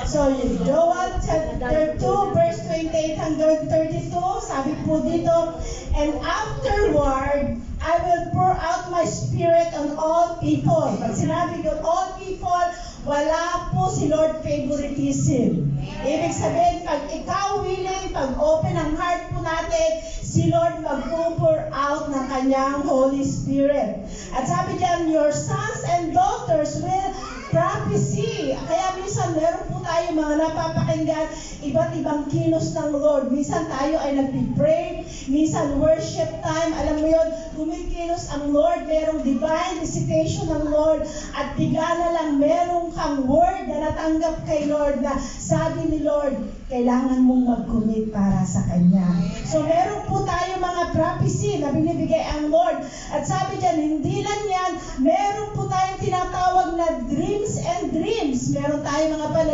So, Joel chapter 2, verse 28 hanggang 32, sabi po dito, and afterward, I will pour out my spirit on all people. Pag sinabi ko, all people, wala po si Lord favoritism. Ibig sabihin, pag ikaw willing, pag open ang heart po natin, si Lord mag-pour out ng kanyang Holy Spirit. At sabi diyan, your sons and daughters will prophecy. Kaya minsan meron po tayo mga napapakinggan iba't ibang kilos ng Lord. Minsan tayo ay nagpipray, minsan worship time, alam mo yun, kumikilos ang Lord, merong divine visitation ng Lord, at bigla na lang merong kang word na natanggap kay Lord na sabi ni Lord, kailangan mong mag-commit para sa Kanya. So meron po tayo mga prophecy na binibigay ang Lord. At sabi dyan, hindi lang yan, meron po tayong tinatawag na dreams and dreams. Meron tayong mga